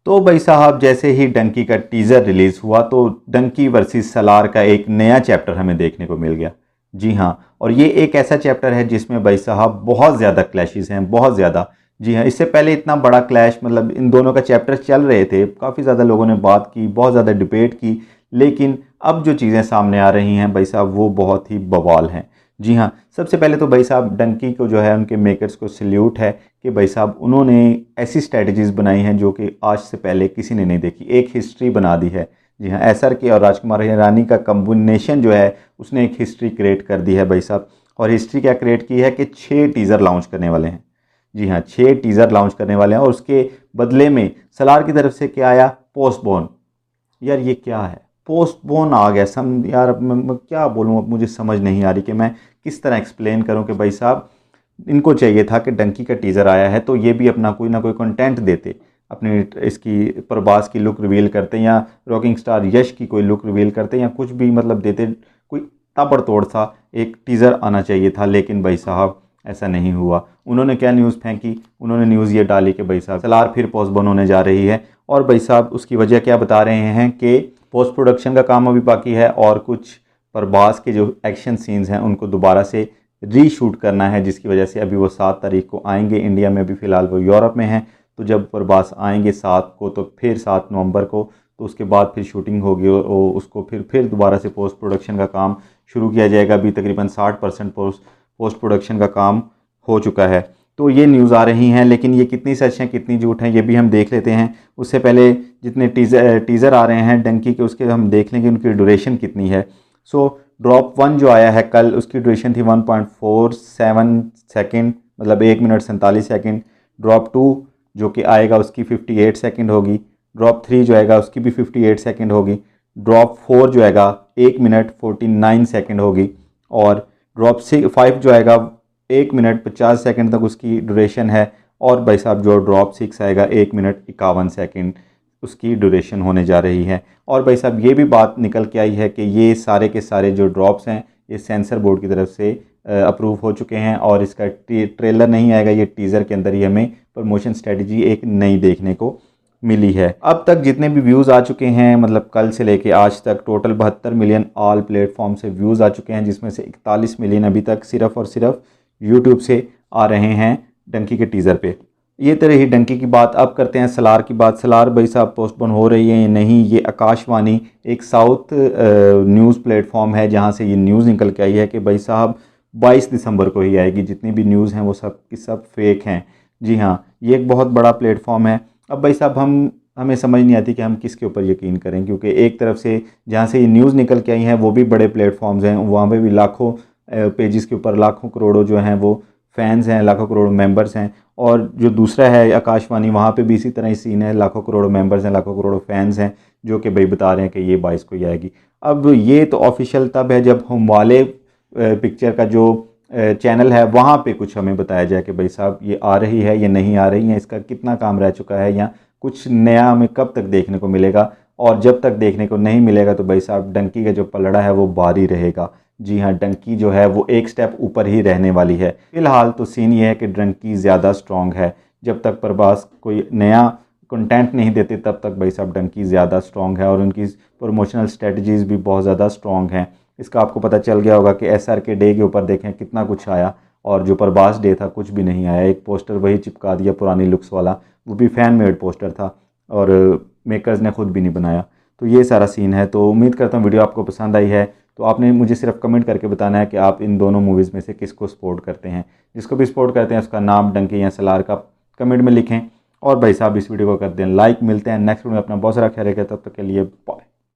तो भाई साहब जैसे ही डंकी का टीज़र रिलीज़ हुआ तो डंकी वर्सेस सलार का एक नया चैप्टर हमें देखने को मिल गया। जी हाँ, और ये एक ऐसा चैप्टर है जिसमें भाई साहब बहुत ज़्यादा क्लैशेस हैं, बहुत ज़्यादा। जी हाँ, इससे पहले इतना बड़ा क्लैश मतलब इन दोनों का चैप्टर चल रहे थे, काफ़ी ज़्यादा लोगों ने बात की, बहुत ज़्यादा डिबेट की, लेकिन अब जो चीज़ें सामने आ रही हैं भाई साहब वो बहुत ही बवाल हैं। जी हाँ, सबसे पहले तो भाई साहब डंकी को जो है उनके मेकर्स को सल्यूट है कि भाई साहब उन्होंने ऐसी स्ट्रेटजीज़ बनाई हैं जो कि आज से पहले किसी ने नहीं देखी, एक हिस्ट्री बना दी है। जी हाँ, एसआर के और राजकुमार हिरानी का कॉम्बिनेशन जो है उसने एक हिस्ट्री क्रिएट कर दी है भाई साहब। और हिस्ट्री क्या क्रिएट की है कि 6 टीज़र लॉन्च करने वाले हैं। जी हाँ, 6 टीज़र लॉन्च करने वाले हैं और उसके बदले में सलार की तरफ से क्या आया, पोस्टपोन। यार ये क्या है, पोस्टपोन आ गया। सम यार अब मैं क्या बोलूँ, अब मुझे समझ नहीं आ रही कि मैं किस तरह एक्सप्लेन करूँ कि भाई साहब इनको चाहिए था कि डंकी का टीज़र आया है तो ये भी अपना कोई ना कोई कंटेंट देते, अपनी इसकी प्रभास की लुक रिवील करते या रॉकिंग स्टार यश की कोई लुक रिवील करते या कुछ भी मतलब देते, कोई ताबड़तोड़ सा एक टीज़र आना चाहिए था। लेकिन भाई साहब ऐसा नहीं हुआ। उन्होंने क्या न्यूज़ फेंकी, उन्होंने न्यूज़ ये डाली कि भाई साहब सलार फिर पोस्टपोन होने जा रही है। और भाई साहब उसकी वजह क्या बता रहे हैं कि पोस्ट प्रोडक्शन का काम अभी बाकी है और कुछ प्रभास के जो एक्शन सीन्स हैं उनको दोबारा से रीशूट करना है, जिसकी वजह से अभी वो 7 तारीख को आएंगे इंडिया में, अभी फ़िलहाल वो यूरोप में हैं। तो जब प्रभास आएंगे 7 को तो फिर 7 नवंबर को तो उसके बाद फिर शूटिंग होगी और उसको फिर दोबारा से पोस्ट प्रोडक्शन का काम शुरू किया जाएगा। अभी तकरीबन 60% पोस्ट प्रोडक्शन का काम हो चुका है। तो ये न्यूज़ आ रही हैं, लेकिन ये कितनी सच हैं कितनी झूठ हैं ये भी हम देख लेते हैं। उससे पहले जितने टीज़र आ रहे हैं डंकी के उसके हम देख लेंगे उनकी ड्यूरेशन कितनी है। सो ड्रॉप 1 जो आया है कल उसकी ड्यूरेशन थी 1.47 सेकेंड, मतलब 1 मिनट 47 सेकेंड। ड्रॉप 2 जो कि आएगा उसकी 58 सेकेंड होगी। ड्रॉप 3 जो आएगा उसकी भी 58 सेकेंड होगी। ड्रॉप 4 जो आएगा 1 मिनट 49 सेकेंड होगी। और ड्रॉप 5 जो आएगा 1 मिनट 50 सेकेंड तक उसकी ड्यूरेशन है। और भाई साहब जो ड्रॉप 6 आएगा 1 मिनट 51 सेकेंड उसकी ड्यूरेशन होने जा रही है। और भाई साहब ये भी बात निकल के आई है कि ये सारे के सारे जो ड्रॉप्स हैं ये सेंसर बोर्ड की तरफ से अप्रूव हो चुके हैं और इसका ट्रेलर नहीं आएगा, ये टीज़र के अंदर ही हमें प्रमोशन स्ट्रेटजी एक नई देखने को मिली है। अब तक जितने भी व्यूज़ आ चुके हैं मतलब कल से लेके आज तक टोटल 72 मिलियन ऑल प्लेटफॉर्म से व्यूज़ आ चुके हैं, जिसमें से 41 मिलियन अभी तक सिर्फ़ और सिर्फ यूट्यूब से आ रहे हैं डंकी के टीज़र पे। ये तरह ही डंकी की बात। अब करते हैं सलार की बात। सलार भाई साहब पोस्टपोन हो रही है या नहीं, ये आकाशवाणी एक साउथ न्यूज़ प्लेटफॉर्म है जहाँ से ये न्यूज़ निकल के आई है कि भाई साहब 22 दिसंबर को ही आएगी। जितनी भी न्यूज़ हैं वो सब की सब फेक हैं। जी हाँ, ये एक बहुत बड़ा प्लेटफॉर्म है। अब भाई साहब हमें समझ नहीं आती कि हम किसके ऊपर यकीन करें, क्योंकि एक तरफ से जहाँ से ये न्यूज़ निकल के आई हैं वो भी बड़े प्लेटफॉर्म्स हैं, वहाँ पे भी लाखों पेजेस के ऊपर लाखों करोड़ों जो हैं वो फैंस हैं, लाखों करोड़ों मेंबर्स हैं। और जो दूसरा है आकाशवाणी, वहाँ पे भी इसी तरह ही सीन है, लाखों करोड़ों मेंबर्स हैं, लाखों करोड़ों फैंस हैं जो कि भाई बता रहे हैं कि ये 22 को ही आएगी। अब ये तो ऑफिशियल तब है जब हम वाले पिक्चर का जो चैनल है वहाँ पे कुछ हमें बताया जाए कि भाई साहब ये आ रही है या नहीं आ रही है, इसका कितना काम रह चुका है या कुछ नया हमें कब तक देखने को मिलेगा। और जब तक देखने को नहीं मिलेगा तो भाई साहब डंकी का जो पलड़ा है वो बारी रहेगा। जी हाँ, डंकी जो है वो एक स्टेप ऊपर ही रहने वाली है। फ़िलहाल तो सीन ये है कि डंकी ज़्यादा स्ट्रॉन्ग है। जब तक प्रभास कोई नया कंटेंट नहीं देते तब तक भाई साहब डंकी ज़्यादा स्ट्रॉन्ग है और उनकी प्रमोशनल स्ट्रेटजीज़ भी बहुत ज़्यादा स्ट्रॉन्ग हैं। इसका आपको पता चल गया होगा कि एसआर के डे के ऊपर देखें कितना कुछ आया और जो प्रभास डे था कुछ भी नहीं आया। एक पोस्टर वही चिपका दिया पुरानी लुक्स वाला, वो भी फ़ैन मेड पोस्टर था और मेकर्स ने ख़ुद भी नहीं बनाया। तो ये सारा सीन है। तो उम्मीद करता हूँ वीडियो आपको पसंद आई है। तो आपने मुझे सिर्फ कमेंट करके बताना है कि आप इन दोनों मूवीज़ में से किसको सपोर्ट करते हैं। जिसको भी सपोर्ट करते हैं उसका नाम डंकी या सलार का कमेंट में लिखें। और भाई साहब इस वीडियो को कर दें लाइक। मिलते हैं नेक्स्ट वीडियो में। अपना बहुत सारा ख्याल रखें, तब तक के लिए बाय।